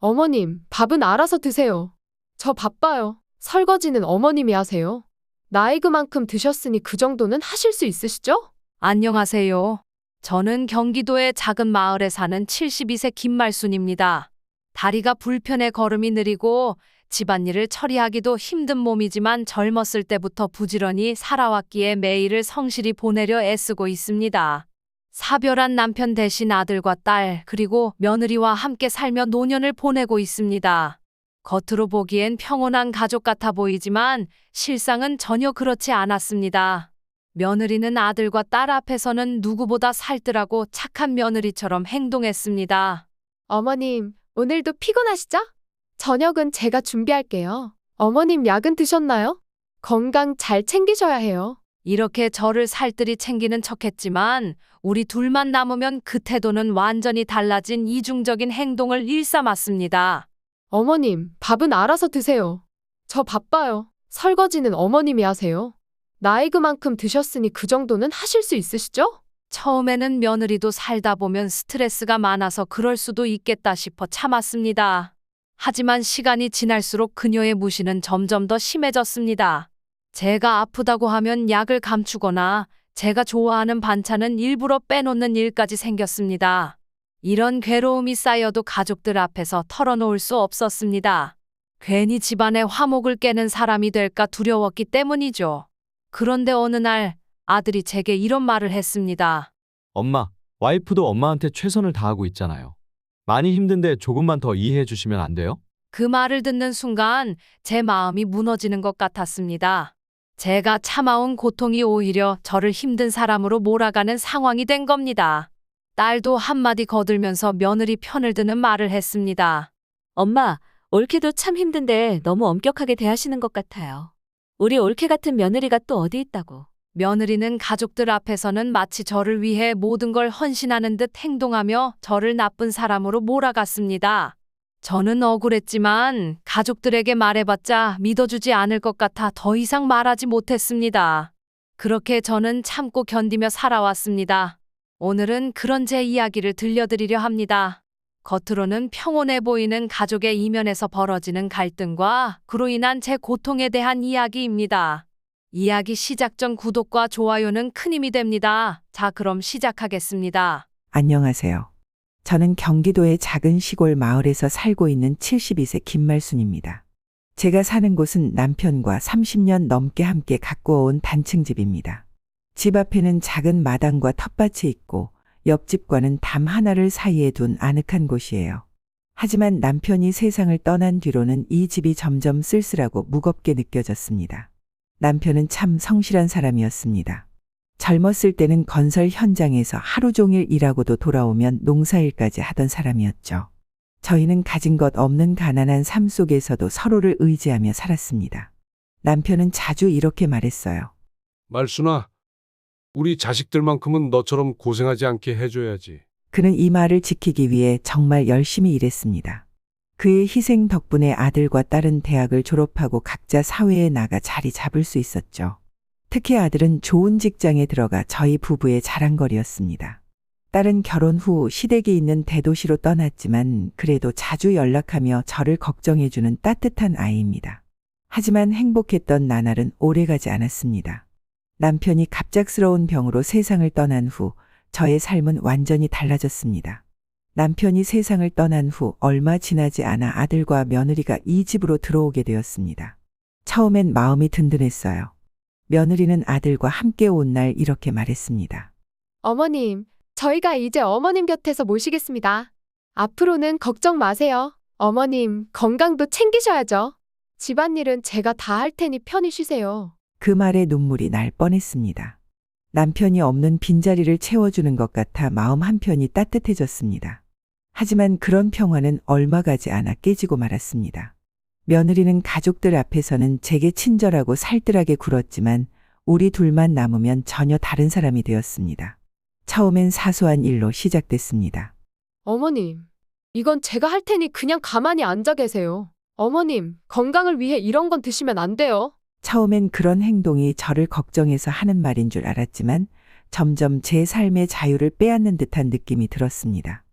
어머님, 밥은 알아서 드세요. 저 바빠요. 설거지는 어머님이 하세요. 나이 그만큼 드셨으니 그 정도는 하실 수 있으시죠? 안녕하세요. 저는 경기도의 작은 마을에 사는 72세 김말순입니다. 다리가 불편해 걸음이 느리고 집안일을 처리하기도 힘든 몸이지만 젊었을 때부터 부지런히 살아왔기에 매일을 성실히 보내려 애쓰고 있습니다. 사별한 남편 대신 아들과 딸 그리고 며느리와 함께 살며 노년을 보내고 있습니다. 겉으로 보기엔 평온한 가족 같아 보이지만 실상은 전혀 그렇지 않았습니다. 며느리는 아들과 딸 앞에서는 누구보다 살뜰하고 착한 며느리처럼 행동했습니다. 어머님, 오늘도 피곤하시죠? 저녁은 제가 준비할게요. 어머님 약은 드셨나요? 건강 잘 챙기셔야 해요. 이렇게 저를 살뜰히 챙기는 척했지만 우리 둘만 남으면 그 태도는 완전히 달라진 이중적인 행동을 일삼았습니다. 어머님, 밥은 알아서 드세요. 저 바빠요. 설거지는 어머님이 하세요. 나이 그만큼 드셨으니 그 정도는 하실 수 있으시죠? 처음에는 며느리도 살다 보면 스트레스가 많아서 그럴 수도 있겠다 싶어 참았습니다. 하지만 시간이 지날수록 그녀의 무시는 점점 더 심해졌습니다. 제가 아프다고 하면 약을 감추거나 제가 좋아하는 반찬은 일부러 빼놓는 일까지 생겼습니다. 이런 괴로움이 쌓여도 가족들 앞에서 털어놓을 수 없었습니다. 괜히 집안의 화목을 깨는 사람이 될까 두려웠기 때문이죠. 그런데 어느 날 아들이 제게 이런 말을 했습니다. 엄마, 와이프도 엄마한테 최선을 다하고 있잖아요. 많이 힘든데 조금만 더 이해해 주시면 안 돼요? 그 말을 듣는 순간 제 마음이 무너지는 것 같았습니다. 제가 참아온 고통이 오히려 저를 힘든 사람으로 몰아가는 상황이 된 겁니다. 딸도 한마디 거들면서 며느리 편을 드는 말을 했습니다. 엄마, 올케도 참 힘든데 너무 엄격하게 대하시는 것 같아요. 우리 올케 같은 며느리가 또 어디 있다고. 며느리는 가족들 앞에서는 마치 저를 위해 모든 걸 헌신하는 듯 행동하며 저를 나쁜 사람으로 몰아갔습니다. 저는 억울했지만 가족들에게 말해봤자 믿어주지 않을 것 같아 더 이상 말하지 못했습니다. 그렇게 저는 참고 견디며 살아왔습니다. 오늘은 그런 제 이야기를 들려드리려 합니다. 겉으로는 평온해 보이는 가족의 이면에서 벌어지는 갈등과 그로 인한 제 고통에 대한 이야기입니다. 이야기 시작 전 구독과 좋아요는 큰 힘이 됩니다. 자, 그럼 시작하겠습니다. 안녕하세요. 저는 경기도의 작은 시골 마을에서 살고 있는 72세 김말순입니다. 제가 사는 곳은 남편과 30년 넘게 함께 가꾸어 온 단층집입니다. 집 앞에는 작은 마당과 텃밭이 있고 옆집과는 담 하나를 사이에 둔 아늑한 곳이에요. 하지만 남편이 세상을 떠난 뒤로는 이 집이 점점 쓸쓸하고 무겁게 느껴졌습니다. 남편은 참 성실한 사람이었습니다. 젊었을 때는 건설 현장에서 하루 종일 일하고도 돌아오면 농사일까지 하던 사람이었죠. 저희는 가진 것 없는 가난한 삶 속에서도 서로를 의지하며 살았습니다. 남편은 자주 이렇게 말했어요. 말순아, 우리 자식들만큼은 너처럼 고생하지 않게 해줘야지. 그는 이 말을 지키기 위해 정말 열심히 일했습니다. 그의 희생 덕분에 아들과 딸은 대학을 졸업하고 각자 사회에 나가 자리 잡을 수 있었죠. 특히 아들은 좋은 직장에 들어가 저희 부부의 자랑거리였습니다. 딸은 결혼 후 시댁이 있는 대도시로 떠났지만 그래도 자주 연락하며 저를 걱정해주는 따뜻한 아이입니다. 하지만 행복했던 나날은 오래가지 않았습니다. 남편이 갑작스러운 병으로 세상을 떠난 후 저의 삶은 완전히 달라졌습니다. 남편이 세상을 떠난 후 얼마 지나지 않아 아들과 며느리가 이 집으로 들어오게 되었습니다. 처음엔 마음이 든든했어요. 며느리는 아들과 함께 온 날 이렇게 말했습니다. 어머님, 저희가 이제 어머님 곁에서 모시겠습니다. 앞으로는 걱정 마세요. 어머님, 건강도 챙기셔야죠. 집안일은 제가 다 할 테니 편히 쉬세요. 그 말에 눈물이 날 뻔했습니다. 남편이 없는 빈자리를 채워주는 것 같아 마음 한편이 따뜻해졌습니다. 하지만 그런 평화는 얼마 가지 않아 깨지고 말았습니다. 며느리는 가족들 앞에서는 제게 친절하고 살뜰하게 굴었지만 우리 둘만 남으면 전혀 다른 사람이 되었습니다. 처음엔 사소한 일로 시작됐습니다. 어머님, 이건 제가 할 테니 그냥 가만히 앉아 계세요. 어머님, 건강을 위해 이런 건 드시면 안 돼요. 처음엔 그런 행동이 저를 걱정해서 하는 말인 줄 알았지만 점점 제 삶의 자유를 빼앗는 듯한 느낌이 들었습니다.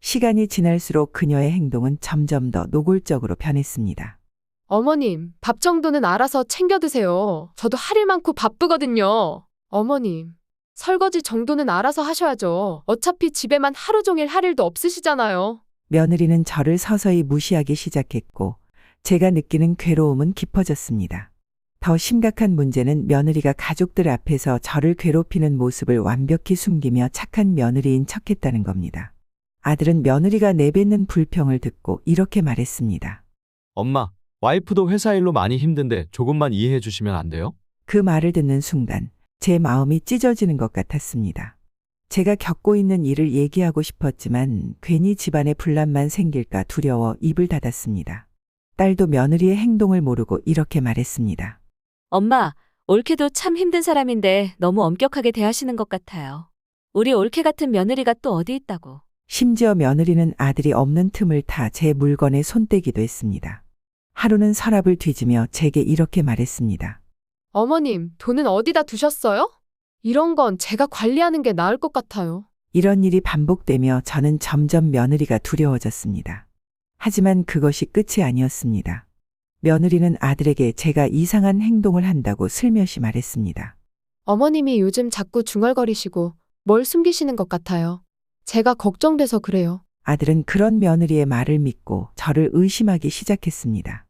시간이 지날수록 그녀의 행동은 점점 더 노골적으로 변했습니다. 어머님, 밥 정도는 알아서 챙겨 드세요. 저도 할 일 많고 바쁘거든요. 어머님, 설거지 정도는 알아서 하셔야죠. 어차피 집에만 하루 종일 할 일도 없으시잖아요. 며느리는 저를 서서히 무시하기 시작했고 제가 느끼는 괴로움은 깊어졌습니다. 더 심각한 문제는 며느리가 가족들 앞에서 저를 괴롭히는 모습을 완벽히 숨기며 착한 며느리인 척했다는 겁니다. 아들은 며느리가 내뱉는 불평을 듣고 이렇게 말했습니다. 엄마, 와이프도 회사 일로 많이 힘든데 조금만 이해해 주시면 안 돼요? 그 말을 듣는 순간 제 마음이 찢어지는 것 같았습니다. 제가 겪고 있는 일을 얘기하고 싶었지만 괜히 집안에 분란만 생길까 두려워 입을 닫았습니다. 딸도 며느리의 행동을 모르고 이렇게 말했습니다. 엄마, 올케도 참 힘든 사람인데 너무 엄격하게 대하시는 것 같아요. 우리 올케 같은 며느리가 또 어디 있다고. 심지어 며느리는 아들이 없는 틈을 타 제 물건에 손대기도 했습니다. 하루는 서랍을 뒤지며 제게 이렇게 말했습니다. 어머님, 돈은 어디다 두셨어요? 이런 건 제가 관리하는 게 나을 것 같아요. 이런 일이 반복되며 저는 점점 며느리가 두려워졌습니다. 하지만 그것이 끝이 아니었습니다. 며느리는 아들에게 제가 이상한 행동을 한다고 슬며시 말했습니다. 어머님이 요즘 자꾸 중얼거리시고 뭘 숨기시는 것 같아요. 제가 걱정돼서 그래요. 아들은 그런 며느리의 말을 믿고 저를 의심하기 시작했습니다.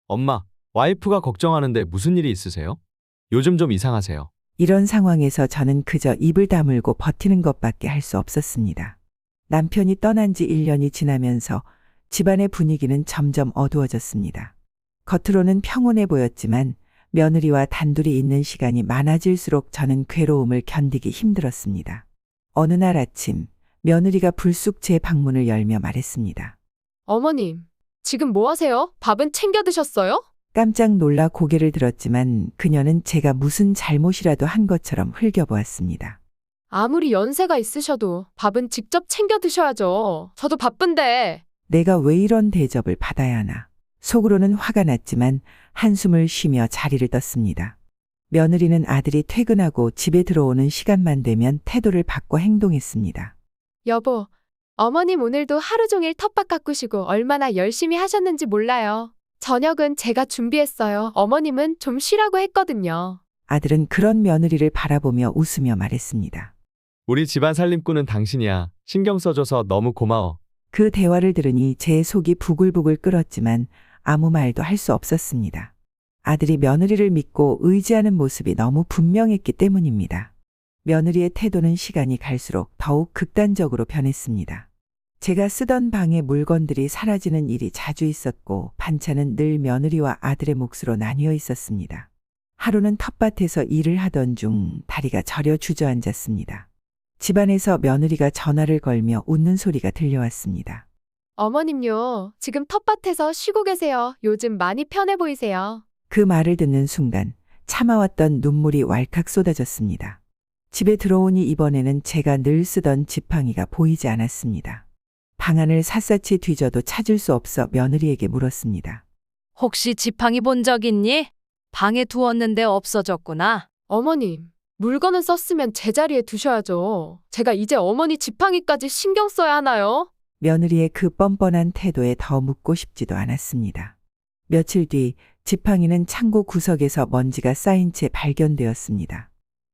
엄마, 와이프가 걱정하는데 무슨 일이 있으세요? 요즘 좀 이상하세요. 이런 상황에서 저는 그저 입을 다물고 버티는 것밖에 할 수 없었습니다. 남편이 떠난 지 1년이 지나면서 집안의 분위기는 점점 어두워졌습니다. 겉으로는 평온해 보였지만 며느리와 단둘이 있는 시간이 많아질수록 저는 괴로움을 견디기 힘들었습니다. 어느 날 아침 며느리가 불쑥 제 방문을 열며 말했습니다. 어머님, 지금 뭐 하세요? 밥은 챙겨 드셨어요? 깜짝 놀라 고개를 들었지만 그녀는 제가 무슨 잘못이라도 한 것처럼 흘겨보았습니다. 아무리 연세가 있으셔도 밥은 직접 챙겨 드셔야죠. 저도 바쁜데. 내가 왜 이런 대접을 받아야 하나. 속으로는 화가 났지만 한숨을 쉬며 자리를 떴습니다. 며느리는 아들이 퇴근하고 집에 들어오는 시간만 되면 태도를 바꿔 행동했습니다. 여보, 어머님 오늘도 하루 종일 텃밭 가꾸시고 얼마나 열심히 하셨는지 몰라요. 저녁은 제가 준비했어요. 어머님은 좀 쉬라고 했거든요. 아들은 그런 며느리를 바라보며 웃으며 말했습니다. 우리 집안 살림꾼은 당신이야. 신경 써줘서 너무 고마워. 그 대화를 들으니 제 속이 부글부글 끓었지만 아무 말도 할 수 없었습니다. 아들이 며느리를 믿고 의지하는 모습이 너무 분명했기 때문입니다. 며느리의 태도는 시간이 갈수록 더욱 극단적으로 변했습니다. 제가 쓰던 방의 물건들이 사라지는 일이 자주 있었고 반찬은 늘 며느리와 아들의 몫으로 나뉘어 있었습니다. 하루는 텃밭에서 일을 하던 중 다리가 저려 주저앉았습니다. 집안에서 며느리가 전화를 걸며 웃는 소리가 들려왔습니다. 어머님요, 지금 텃밭에서 쉬고 계세요. 요즘 많이 편해 보이세요. 그 말을 듣는 순간 참아왔던 눈물이 왈칵 쏟아졌습니다. 집에 들어오니 이번에는 제가 늘 쓰던 지팡이가 보이지 않았습니다. 방안을 샅샅이 뒤져도 찾을 수 없어 며느리에게 물었습니다. 혹시 지팡이 본 적 있니? 방에 두었는데 없어졌구나. 어머님, 물건은 썼으면 제자리에 두셔야죠. 제가 이제 어머니 지팡이까지 신경 써야 하나요? 며느리의 그 뻔뻔한 태도에 더 묻고 싶지도 않았습니다. 며칠 뒤 지팡이는 창고 구석에서 먼지가 쌓인 채 발견되었습니다.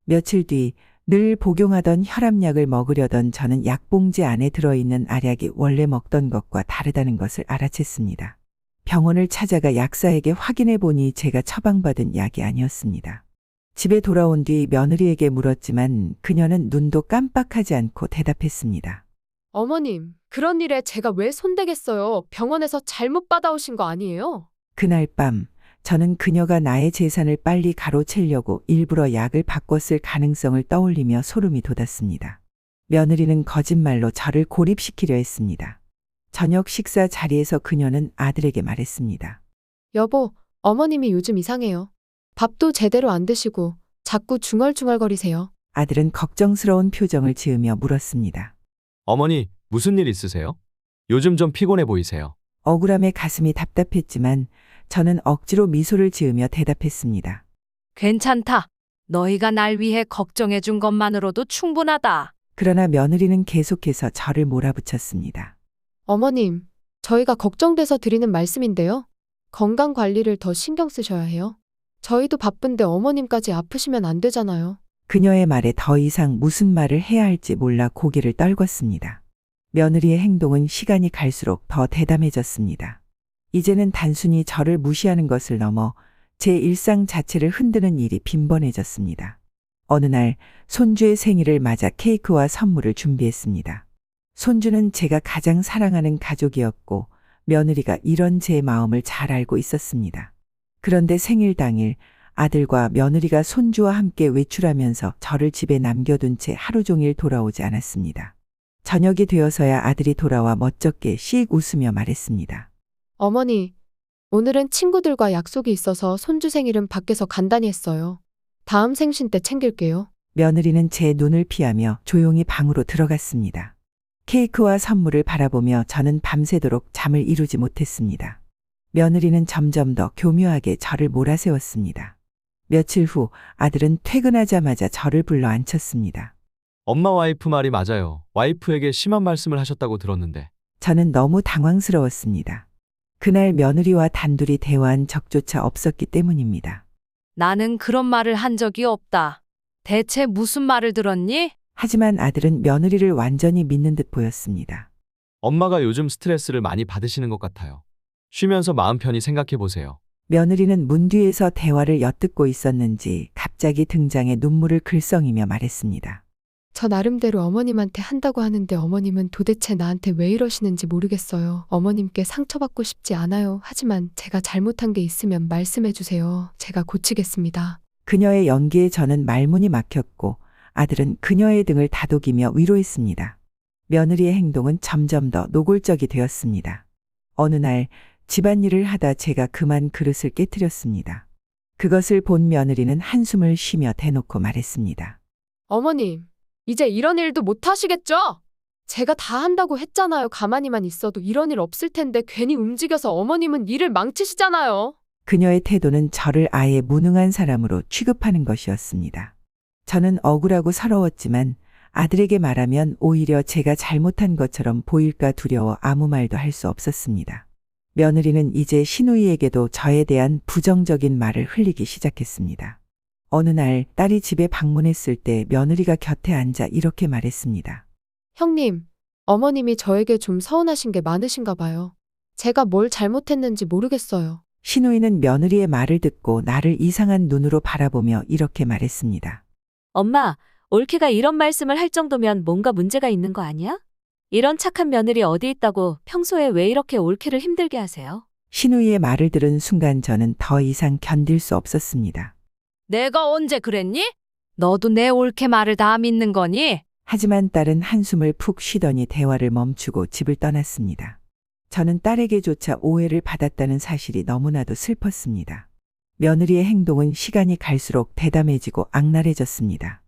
며칠 뒤 늘 복용하던 혈압약을 먹으려던 저는 약봉지 안에 들어있는 알약이 원래 먹던 것과 다르다는 것을 알아챘습니다. 병원을 찾아가 약사에게 확인해 보니 제가 처방받은 약이 아니었습니다. 집에 돌아온 뒤 며느리에게 물었지만 그녀는 눈도 깜빡하지 않고 대답했습니다. 어머님, 그런 일에 제가 왜 손대겠어요? 병원에서 잘못 받아오신 거 아니에요? 그날 밤 저는 그녀가 나의 재산을 빨리 가로채려고 일부러 약을 바꿨을 가능성을 떠올리며 소름이 돋았습니다. 며느리는 거짓말로 저를 고립시키려 했습니다. 저녁 식사 자리에서 그녀는 아들에게 말했습니다. 여보, 어머님이 요즘 이상해요. 밥도 제대로 안 드시고 자꾸 중얼중얼거리세요. 아들은 걱정스러운 표정을 지으며 물었습니다. 어머니, 무슨 일 있으세요? 요즘 좀 피곤해 보이세요. 억울함에 가슴이 답답했지만 저는 억지로 미소를 지으며 대답했습니다. 괜찮다. 너희가 날 위해 걱정해 준 것만으로도 충분하다. 그러나 며느리는 계속해서 저를 몰아붙였습니다. 어머님, 저희가 걱정돼서 드리는 말씀인데요. 건강 관리를 더 신경 쓰셔야 해요. 저희도 바쁜데 어머님까지 아프시면 안 되잖아요. 그녀의 말에 더 이상 무슨 말을 해야 할지 몰라 고개를 떨궜습니다. 며느리의 행동은 시간이 갈수록 더 대담해졌습니다. 이제는 단순히 저를 무시하는 것을 넘어 제 일상 자체를 흔드는 일이 빈번해졌습니다. 어느 날 손주의 생일을 맞아 케이크와 선물을 준비했습니다. 손주는 제가 가장 사랑하는 가족이었고 며느리가 이런 제 마음을 잘 알고 있었습니다. 그런데 생일 당일 아들과 며느리가 손주와 함께 외출하면서 저를 집에 남겨둔 채 하루 종일 돌아오지 않았습니다. 저녁이 되어서야 아들이 돌아와 멋쩍게 씩 웃으며 말했습니다. 어머니, 오늘은 친구들과 약속이 있어서 손주 생일은 밖에서 간단히 했어요. 다음 생신 때 챙길게요. 며느리는 제 눈을 피하며 조용히 방으로 들어갔습니다. 케이크와 선물을 바라보며 저는 밤새도록 잠을 이루지 못했습니다. 며느리는 점점 더 교묘하게 저를 몰아세웠습니다. 며칠 후 아들은 퇴근하자마자 저를 불러 앉혔습니다. 엄마 와이프 말이 맞아요. 와이프에게 심한 말씀을 하셨다고 들었는데. 저는 너무 당황스러웠습니다. 그날 며느리와 단둘이 대화한 적조차 없었기 때문입니다. 나는 그런 말을 한 적이 없다. 대체 무슨 말을 들었니? 하지만 아들은 며느리를 완전히 믿는 듯 보였습니다. 엄마가 요즘 스트레스를 많이 받으시는 것 같아요. 쉬면서 마음 편히 생각해 보세요. 며느리는 문 뒤에서 대화를 엿듣고 있었는지 갑자기 등장해 눈물을 글썽이며 말했습니다. 저 나름대로 어머님한테 한다고 하는데 어머님은 도대체 나한테 왜 이러시는지 모르겠어요. 어머님께 상처받고 싶지 않아요. 하지만 제가 잘못한 게 있으면 말씀해 주세요. 제가 고치겠습니다. 그녀의 연기에 저는 말문이 막혔고 아들은 그녀의 등을 다독이며 위로했습니다. 며느리의 행동은 점점 더 노골적이 되었습니다. 어느 날 집안일을 하다 제가 그만 그릇을 깨뜨렸습니다. 그것을 본 며느리는 한숨을 쉬며 대놓고 말했습니다. 어머님, 이제 이런 일도 못 하시겠죠? 제가 다 한다고 했잖아요. 가만히만 있어도 이런 일 없을 텐데 괜히 움직여서 어머님은 일을 망치시잖아요. 그녀의 태도는 저를 아예 무능한 사람으로 취급하는 것이었습니다. 저는 억울하고 서러웠지만 아들에게 말하면 오히려 제가 잘못한 것처럼 보일까 두려워 아무 말도 할 수 없었습니다. 며느리는 이제 시누이에게도 저에 대한 부정적인 말을 흘리기 시작했습니다. 어느 날 딸이 집에 방문했을 때 며느리가 곁에 앉아 이렇게 말했습니다. 형님, 어머님이 저에게 좀 서운하신 게 많으신가 봐요. 제가 뭘 잘못했는지 모르겠어요. 시누이는 며느리의 말을 듣고 나를 이상한 눈으로 바라보며 이렇게 말했습니다. 엄마, 올케가 이런 말씀을 할 정도면 뭔가 문제가 있는 거 아니야? 이런 착한 며느리 어디 있다고 평소에 왜 이렇게 올케를 힘들게 하세요? 시누이의 말을 들은 순간 저는 더 이상 견딜 수 없었습니다. 내가 언제 그랬니? 너도 내 옳게 말을 다 믿는 거니? 하지만 딸은 한숨을 푹 쉬더니 대화를 멈추고 집을 떠났습니다. 저는 딸에게조차 오해를 받았다는 사실이 너무나도 슬펐습니다. 며느리의 행동은 시간이 갈수록 대담해지고 악랄해졌습니다.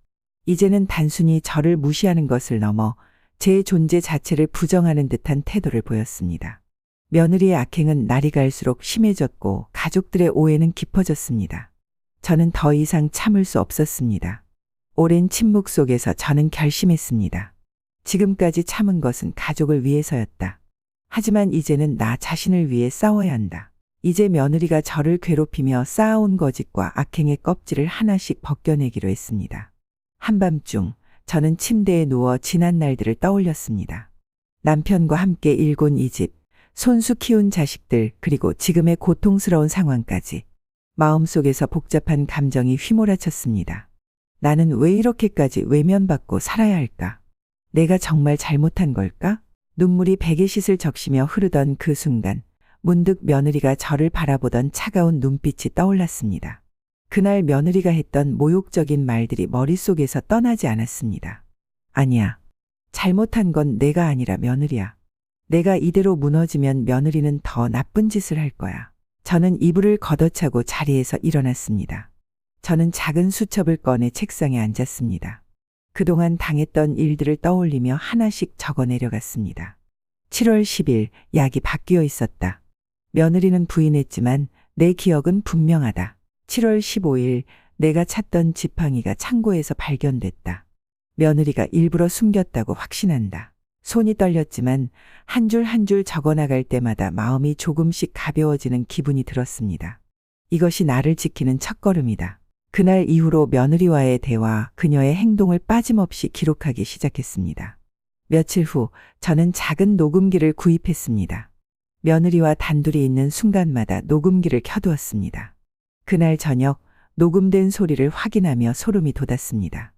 이제는 단순히 저를 무시하는 것을 넘어 제 존재 자체를 부정하는 듯한 태도를 보였습니다. 며느리의 악행은 날이 갈수록 심해졌고 가족들의 오해는 깊어졌습니다. 저는 더 이상 참을 수 없었습니다. 오랜 침묵 속에서 저는 결심했습니다. 지금까지 참은 것은 가족을 위해서였다. 하지만 이제는 나 자신을 위해 싸워야 한다. 이제 며느리가 저를 괴롭히며 쌓아온 거짓과 악행의 껍질을 하나씩 벗겨내기로 했습니다. 한밤중 저는 침대에 누워 지난 날들을 떠올렸습니다. 남편과 함께 일곤 이 집, 손수 키운 자식들, 그리고 지금의 고통스러운 상황까지. 마음속에서 복잡한 감정이 휘몰아쳤습니다. 나는 왜 이렇게까지 외면받고 살아야 할까? 내가 정말 잘못한 걸까? 눈물이 베개싯을 적시며 흐르던 그 순간 문득 며느리가 저를 바라보던 차가운 눈빛이 떠올랐습니다. 그날 며느리가 했던 모욕적인 말들이 머릿속에서 떠나지 않았습니다. 아니야. 잘못한 건 내가 아니라 며느리야. 내가 이대로 무너지면 며느리는 더 나쁜 짓을 할 거야. 저는 이불을 걷어차고 자리에서 일어났습니다. 저는 작은 수첩을 꺼내 책상에 앉았습니다. 그동안 당했던 일들을 떠올리며 하나씩 적어 내려갔습니다. 7월 10일 약이 바뀌어 있었다. 며느리는 부인했지만 내 기억은 분명하다. 7월 15일 내가 찾던 지팡이가 창고에서 발견됐다. 며느리가 일부러 숨겼다고 확신한다. 손이 떨렸지만 한 줄 한 줄 적어나갈 때마다 마음이 조금씩 가벼워지는 기분이 들었습니다. 이것이 나를 지키는 첫걸음이다. 그날 이후로 며느리와의 대화, 그녀의 행동을 빠짐없이 기록하기 시작했습니다. 며칠 후 저는 작은 녹음기를 구입했습니다. 며느리와 단둘이 있는 순간마다 녹음기를 켜두었습니다. 그날 저녁 녹음된 소리를 확인하며 소름이 돋았습니다.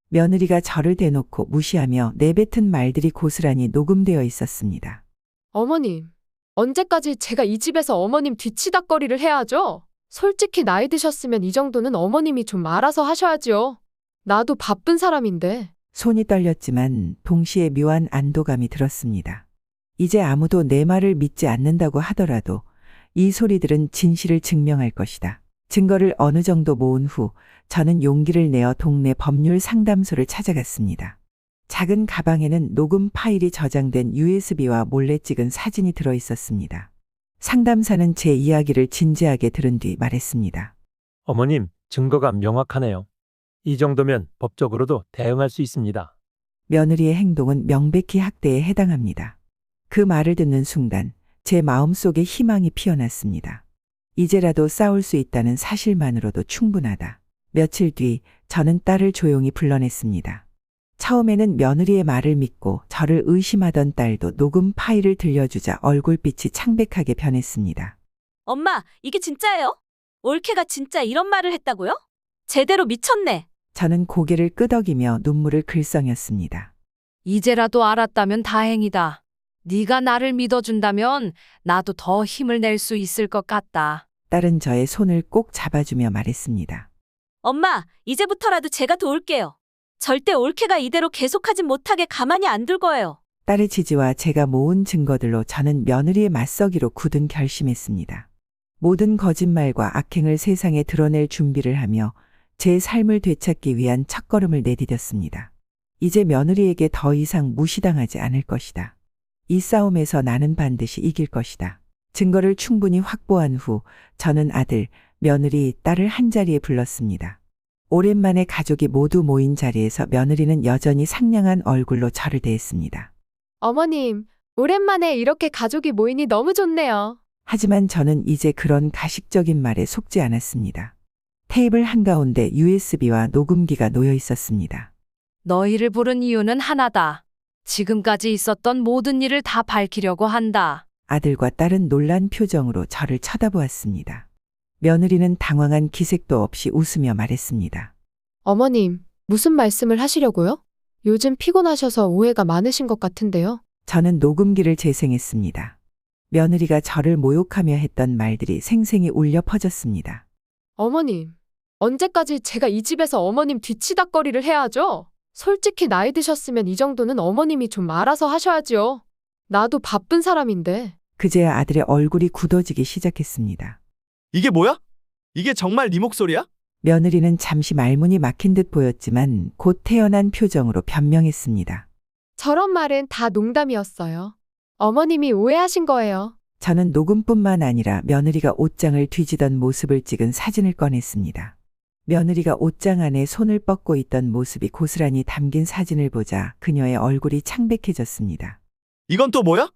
며느리가 저를 대놓고 무시하며 내뱉은 말들이 고스란히 녹음되어 있었습니다. 어머님, 언제까지 제가 이 집에서 어머님 뒤치다꺼리를 해야 하죠? 솔직히 나이 드셨으면 이 정도는 어머님이 좀 알아서 하셔야지요. 나도 바쁜 사람인데. 손이 떨렸지만 동시에 묘한 안도감이 들었습니다. 이제 아무도 내 말을 믿지 않는다고 하더라도 이 소리들은 진실을 증명할 것이다. 증거를 어느 정도 모은 후 저는 용기를 내어 동네 법률 상담소를 찾아갔습니다. 작은 가방에는 녹음 파일이 저장된 USB와 몰래 찍은 사진이 들어 있었습니다. 상담사는 제 이야기를 진지하게 들은 뒤 말했습니다. 어머님, 증거가 명확하네요. 이 정도면 법적으로도 대응할 수 있습니다. 며느리의 행동은 명백히 학대에 해당합니다. 그 말을 듣는 순간 제 마음속에 희망이 피어났습니다. 이제라도 싸울 수 있다는 사실만으로도 충분하다. 며칠 뒤 저는 딸을 조용히 불러냈습니다. 처음에는 며느리의 말을 믿고 저를 의심하던 딸도 녹음 파일을 들려주자 얼굴빛이 창백하게 변했습니다. 엄마, 이게 진짜예요? 올케가 진짜 이런 말을 했다고요? 제대로 미쳤네. 저는 고개를 끄덕이며 눈물을 글썽였습니다. 이제라도 알았다면 다행이다. 네가 나를 믿어준다면 나도 더 힘을 낼 수 있을 것 같다. 딸은 저의 손을 꼭 잡아주며 말했습니다. 엄마, 이제부터라도 제가 도울게요. 절대 올케가 이대로 계속하진 못하게 가만히 안 둘 거예요. 딸의 지지와 제가 모은 증거들로 저는 며느리의 맞서기로 굳은 결심했습니다. 모든 거짓말과 악행을 세상에 드러낼 준비를 하며 제 삶을 되찾기 위한 첫걸음을 내디뎠습니다. 이제 며느리에게 더 이상 무시당하지 않을 것이다. 이 싸움에서 나는 반드시 이길 것이다. 증거를 충분히 확보한 후 저는 아들, 며느리, 딸을 한자리에 불렀습니다. 오랜만에 가족이 모두 모인 자리에서 며느리는 여전히 상냥한 얼굴로 저를 대했습니다. 어머님, 오랜만에 이렇게 가족이 모이니 너무 좋네요. 하지만 저는 이제 그런 가식적인 말에 속지 않았습니다. 테이블 한가운데 USB와 녹음기가 놓여 있었습니다. 너희를 부른 이유는 하나다. 지금까지 있었던 모든 일을 다 밝히려고 한다. 아들과 딸은 놀란 표정으로 저를 쳐다보았습니다. 며느리는 당황한 기색도 없이 웃으며 말했습니다. 어머님, 무슨 말씀을 하시려고요? 요즘 피곤하셔서 오해가 많으신 것 같은데요. 저는 녹음기를 재생했습니다. 며느리가 저를 모욕하며 했던 말들이 생생히 울려 퍼졌습니다. 어머님, 언제까지 제가 이 집에서 어머님 뒤치다꺼리를 해야 하죠? 솔직히 나이 드셨으면 이 정도는 어머님이 좀 알아서 하셔야지요. 나도 바쁜 사람인데. 그제야 아들의 얼굴이 굳어지기 시작했습니다. 이게 뭐야? 이게 정말 네 목소리야? 며느리는 잠시 말문이 막힌 듯 보였지만 곧 태연한 표정으로 변명했습니다. 저런 말은 다 농담이었어요. 어머님이 오해하신 거예요. 저는 녹음뿐만 아니라 며느리가 옷장을 뒤지던 모습을 찍은 사진을 꺼냈습니다. 며느리가 옷장 안에 손을 뻗고 있던 모습이 고스란히 담긴 사진을 보자 그녀의 얼굴이 창백해졌습니다. 이건 또 뭐야?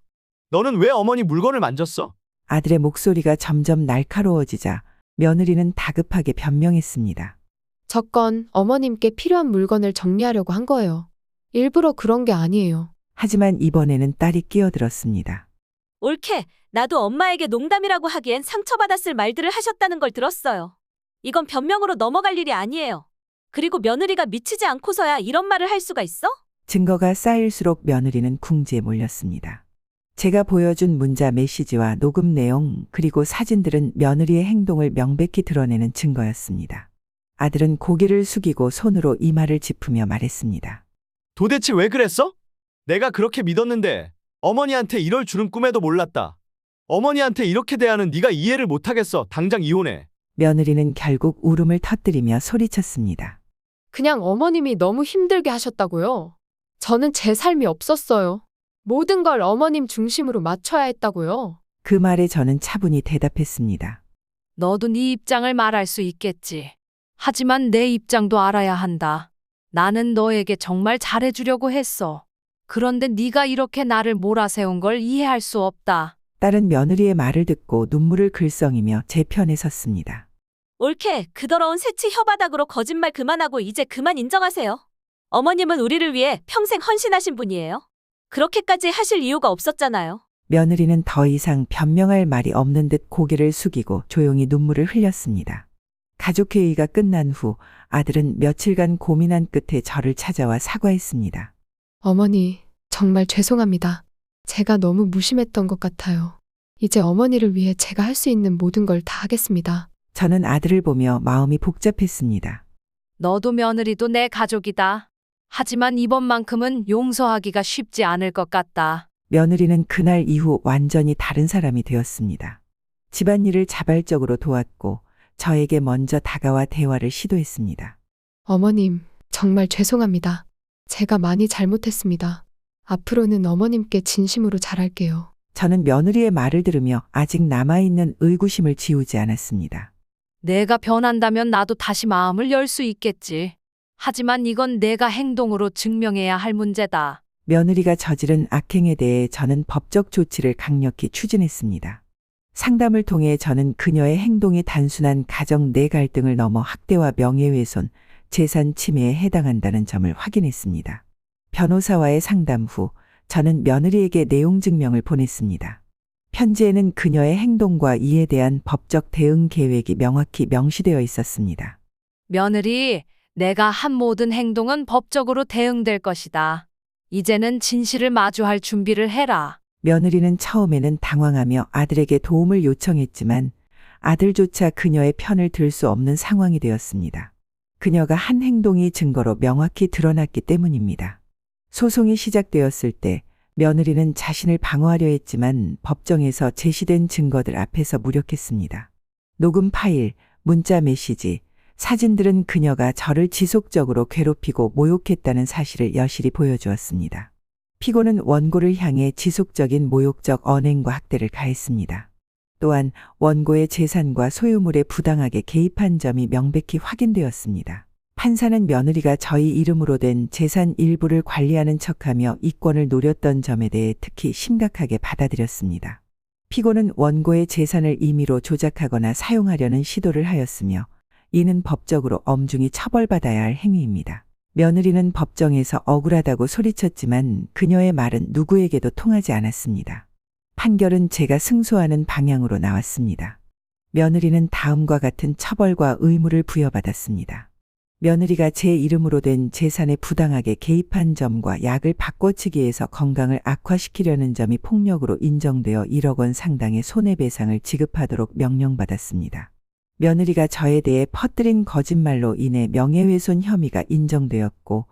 너는 왜 어머니 물건을 만졌어? 아들의 목소리가 점점 날카로워지자 며느리는 다급하게 변명했습니다. 저 건 어머님께 필요한 물건을 정리하려고 한 거예요. 일부러 그런 게 아니에요. 하지만 이번에는 딸이 끼어들었습니다. 올케, 나도 엄마에게 농담이라고 하기엔 상처받았을 말들을 하셨다는 걸 들었어요. 이건 변명으로 넘어갈 일이 아니에요. 그리고 며느리가 미치지 않고서야 이런 말을 할 수가 있어? 증거가 쌓일수록 며느리는 궁지에 몰렸습니다. 제가 보여준 문자 메시지와 녹음 내용 그리고 사진들은 며느리의 행동을 명백히 드러내는 증거였습니다. 아들은 고개를 숙이고 손으로 이마를 짚으며 말했습니다. 도대체 왜 그랬어? 내가 그렇게 믿었는데 어머니한테 이럴 줄은 꿈에도 몰랐다. 어머니한테 이렇게 대하는 네가 이해를 못하겠어. 당장 이혼해. 며느리는 결국 울음을 터뜨리며 소리쳤습니다. 그냥 어머님이 너무 힘들게 하셨다고요. 저는 제 삶이 없었어요. 모든 걸 어머님 중심으로 맞춰야 했다고요. 그 말에 저는 차분히 대답했습니다. 너도 네 입장을 말할 수 있겠지. 하지만 내 입장도 알아야 한다. 나는 너에게 정말 잘해주려고 했어. 그런데 네가 이렇게 나를 몰아세운 걸 이해할 수 없다. 딸은 며느리의 말을 듣고 눈물을 글썽이며 제 편에 섰습니다. 옳게 그 더러운 새치 혀바닥으로 거짓말 그만하고 이제 그만 인정하세요. 어머님은 우리를 위해 평생 헌신하신 분이에요. 그렇게까지 하실 이유가 없었잖아요. 며느리는 더 이상 변명할 말이 없는 듯 고개를 숙이고 조용히 눈물을 흘렸습니다. 가족회의가 끝난 후 아들은 며칠간 고민한 끝에 저를 찾아와 사과했습니다. 어머니, 정말 죄송합니다. 제가 너무 무심했던 것 같아요. 이제 어머니를 위해 제가 할 수 있는 모든 걸 다 하겠습니다. 저는 아들을 보며 마음이 복잡했습니다. 너도 며느리도 내 가족이다. 하지만 이번만큼은 용서하기가 쉽지 않을 것 같다. 며느리는 그날 이후 완전히 다른 사람이 되었습니다. 집안일을 자발적으로 도왔고 저에게 먼저 다가와 대화를 시도했습니다. 어머님, 정말 죄송합니다. 제가 많이 잘못했습니다. 앞으로는 어머님께 진심으로 잘할게요. 저는 며느리의 말을 들으며 아직 남아있는 의구심을 지우지 않았습니다. 내가 변한다면 나도 다시 마음을 열 수 있겠지. 하지만 이건 내가 행동으로 증명해야 할 문제다. 며느리가 저지른 악행에 대해 저는 법적 조치를 강력히 추진했습니다. 상담을 통해 저는 그녀의 행동이 단순한 가정 내 갈등을 넘어 학대와 명예훼손, 재산 침해에 해당한다는 점을 확인했습니다. 변호사와의 상담 후 저는 며느리에게 내용 증명을 보냈습니다. 편지에는 그녀의 행동과 이에 대한 법적 대응 계획이 명확히 명시되어 있었습니다. 며느리, 내가 한 모든 행동은 법적으로 대응될 것이다. 이제는 진실을 마주할 준비를 해라. 며느리는 처음에는 당황하며 아들에게 도움을 요청했지만 아들조차 그녀의 편을 들 수 없는 상황이 되었습니다. 그녀가 한 행동이 증거로 명확히 드러났기 때문입니다. 소송이 시작되었을 때 며느리는 자신을 방어하려 했지만 법정에서 제시된 증거들 앞에서 무력했습니다. 녹음 파일, 문자 메시지, 사진들은 그녀가 저를 지속적으로 괴롭히고 모욕했다는 사실을 여실히 보여주었습니다. 피고는 원고를 향해 지속적인 모욕적 언행과 학대를 가했습니다. 또한 원고의 재산과 소유물에 부당하게 개입한 점이 명백히 확인되었습니다. 판사는 며느리가 저희 이름으로 된 재산 일부를 관리하는 척하며 이권을 노렸던 점에 대해 특히 심각하게 받아들였습니다. 피고는 원고의 재산을 임의로 조작하거나 사용하려는 시도를 하였으며 이는 법적으로 엄중히 처벌받아야 할 행위입니다. 며느리는 법정에서 억울하다고 소리쳤지만 그녀의 말은 누구에게도 통하지 않았습니다. 판결은 제가 승소하는 방향으로 나왔습니다. 며느리는 다음과 같은 처벌과 의무를 부여받았습니다. 며느리가 제 이름으로 된 재산에 부당하게 개입한 점과 약을 바꿔치기해서 건강을 악화시키려는 점이 폭력으로 인정되어 1억 원 상당의 손해배상을 지급하도록 명령받았습니다. 며느리가 저에 대해 퍼뜨린 거짓말로 인해 명예훼손 혐의가 인정되었고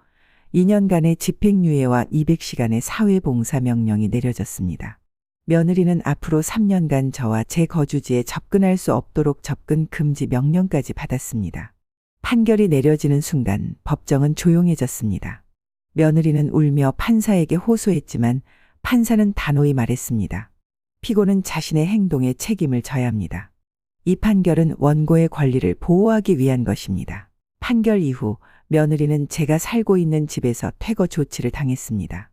2년간의 집행유예와 200시간의 사회봉사 명령이 내려졌습니다. 며느리는 앞으로 3년간 저와 제 거주지에 접근할 수 없도록 접근 금지 명령까지 받았습니다. 판결이 내려지는 순간 법정은 조용해졌습니다. 며느리는 울며 판사에게 호소했지만 판사는 단호히 말했습니다. 피고는 자신의 행동에 책임을 져야 합니다. 이 판결은 원고의 권리를 보호하기 위한 것입니다. 판결 이후 며느리는 제가 살고 있는 집에서 퇴거 조치를 당했습니다.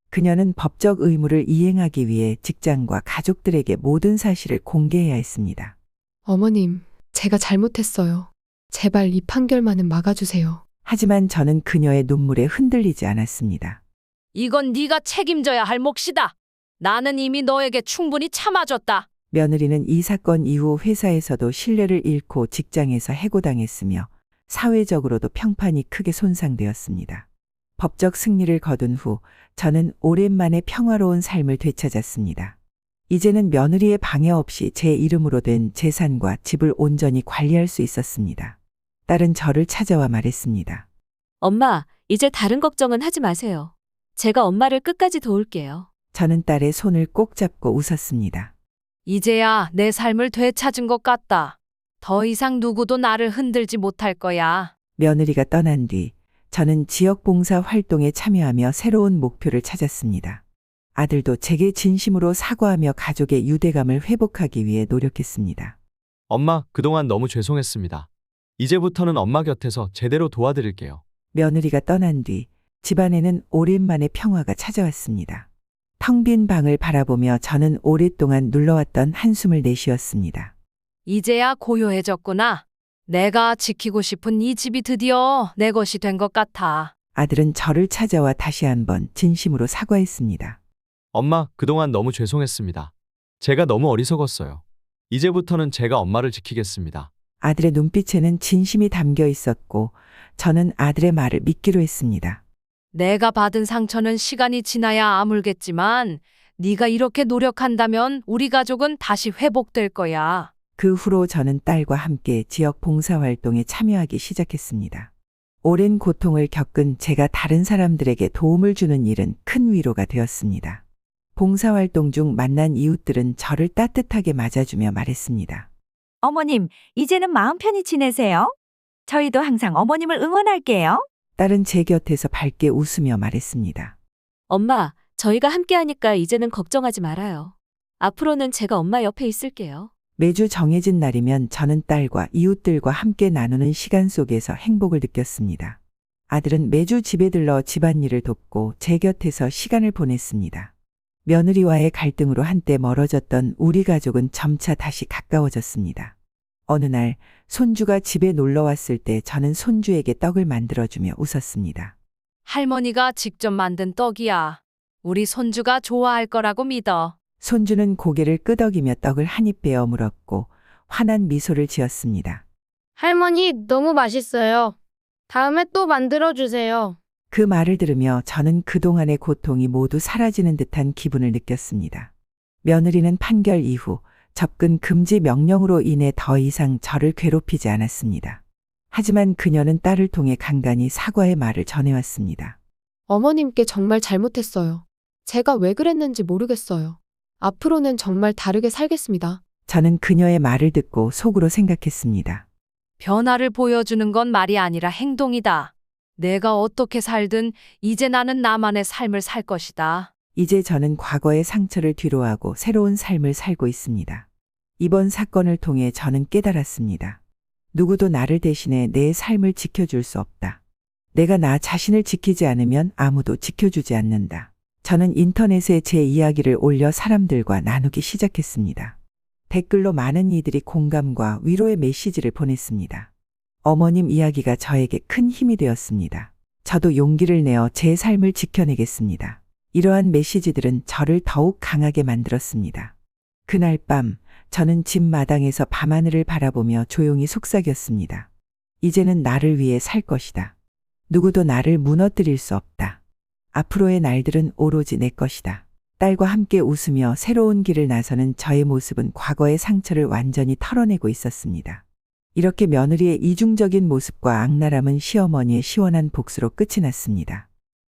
그녀는 법적 의무를 이행하기 위해 직장과 가족들에게 모든 사실을 공개해야 했습니다. 어머님, 제가 잘못했어요. 제발 이 판결만은 막아주세요. 하지만 저는 그녀의 눈물에 흔들리지 않았습니다. 이건 네가 책임져야 할 몫이다. 나는 이미 너에게 충분히 참아줬다. 며느리는 이 사건 이후 회사에서도 신뢰를 잃고 직장에서 해고당했으며 사회적으로도 평판이 크게 손상되었습니다. 법적 승리를 거둔 후 저는 오랜만에 평화로운 삶을 되찾았습니다. 이제는 며느리의 방해 없이 제 이름으로 된 재산과 집을 온전히 관리할 수 있었습니다. 딸은 저를 찾아와 말했습니다. 엄마, 이제 다른 걱정은 하지 마세요. 제가 엄마를 끝까지 도울게요. 저는 딸의 손을 꼭 잡고 웃었습니다. 이제야 내 삶을 되찾은 것 같다. 더 이상 누구도 나를 흔들지 못할 거야. 며느리가 떠난 뒤 저는 지역 봉사 활동에 참여하며 새로운 목표를 찾았습니다. 아들도 제게 진심으로 사과하며 가족의 유대감을 회복하기 위해 노력했습니다. 엄마, 그동안 너무 죄송했습니다. 이제부터는 엄마 곁에서 제대로 도와드릴게요. 며느리가 떠난 뒤 집안에는 오랜만에 평화가 찾아왔습니다. 텅 빈 방을 바라보며 저는 오랫동안 눌러왔던 한숨을 내쉬었습니다. 이제야 고요해졌구나. 내가 지키고 싶은 이 집이 드디어 내 것이 된 것 같아. 아들은 저를 찾아와 다시 한번 진심으로 사과했습니다. 엄마, 그동안 너무 죄송했습니다. 제가 너무 어리석었어요. 이제부터는 제가 엄마를 지키겠습니다. 아들의 눈빛에는 진심이 담겨 있었고 저는 아들의 말을 믿기로 했습니다. 내가 받은 상처는 시간이 지나야 아물겠지만 네가 이렇게 노력한다면 우리 가족은 다시 회복될 거야. 그 후로 저는 딸과 함께 지역 봉사활동에 참여하기 시작했습니다. 오랜 고통을 겪은 제가 다른 사람들에게 도움을 주는 일은 큰 위로가 되었습니다. 봉사활동 중 만난 이웃들은 저를 따뜻하게 맞아주며 말했습니다. 어머님, 이제는 마음 편히 지내세요. 저희도 항상 어머님을 응원할게요. 딸은 제 곁에서 밝게 웃으며 말했습니다. 엄마, 저희가 함께하니까 이제는 걱정하지 말아요. 앞으로는 제가 엄마 옆에 있을게요. 매주 정해진 날이면 저는 딸과 이웃들과 함께 나누는 시간 속에서 행복을 느꼈습니다. 아들은 매주 집에 들러 집안일을 돕고 제 곁에서 시간을 보냈습니다. 며느리와의 갈등으로 한때 멀어졌던 우리 가족은 점차 다시 가까워졌습니다. 어느 날 손주가 집에 놀러 왔을 때 저는 손주에게 떡을 만들어주며 웃었습니다. 할머니가 직접 만든 떡이야. 우리 손주가 좋아할 거라고 믿어. 손주는 고개를 끄덕이며 떡을 한 입 베어 물었고 환한 미소를 지었습니다. 할머니, 너무 맛있어요. 다음에 또 만들어주세요. 그 말을 들으며 저는 그동안의 고통이 모두 사라지는 듯한 기분을 느꼈습니다. 며느리는 판결 이후 접근 금지 명령으로 인해 더 이상 저를 괴롭히지 않았습니다. 하지만 그녀는 딸을 통해 간간히 사과의 말을 전해왔습니다. 어머님께 정말 잘못했어요. 제가 왜 그랬는지 모르겠어요. 앞으로는 정말 다르게 살겠습니다. 저는 그녀의 말을 듣고 속으로 생각했습니다. 변화를 보여주는 건 말이 아니라 행동이다. 내가 어떻게 살든 이제 나는 나만의 삶을 살 것이다. 이제 저는 과거의 상처를 뒤로하고 새로운 삶을 살고 있습니다. 이번 사건을 통해 저는 깨달았습니다. 누구도 나를 대신해 내 삶을 지켜줄 수 없다. 내가 나 자신을 지키지 않으면 아무도 지켜주지 않는다. 저는 인터넷에 제 이야기를 올려 사람들과 나누기 시작했습니다. 댓글로 많은 이들이 공감과 위로의 메시지를 보냈습니다. 어머님 이야기가 저에게 큰 힘이 되었습니다. 저도 용기를 내어 제 삶을 지켜내겠습니다. 이러한 메시지들은 저를 더욱 강하게 만들었습니다. 그날 밤 저는 집 마당에서 밤하늘을 바라보며 조용히 속삭였습니다. 이제는 나를 위해 살 것이다. 누구도 나를 무너뜨릴 수 없다. 앞으로의 날들은 오로지 내 것이다. 딸과 함께 웃으며 새로운 길을 나서는 저의 모습은 과거의 상처를 완전히 털어내고 있었습니다. 이렇게 며느리의 이중적인 모습과 악랄함은 시어머니의 시원한 복수로 끝이 났습니다.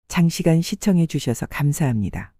장시간 시청해 주셔서 감사합니다.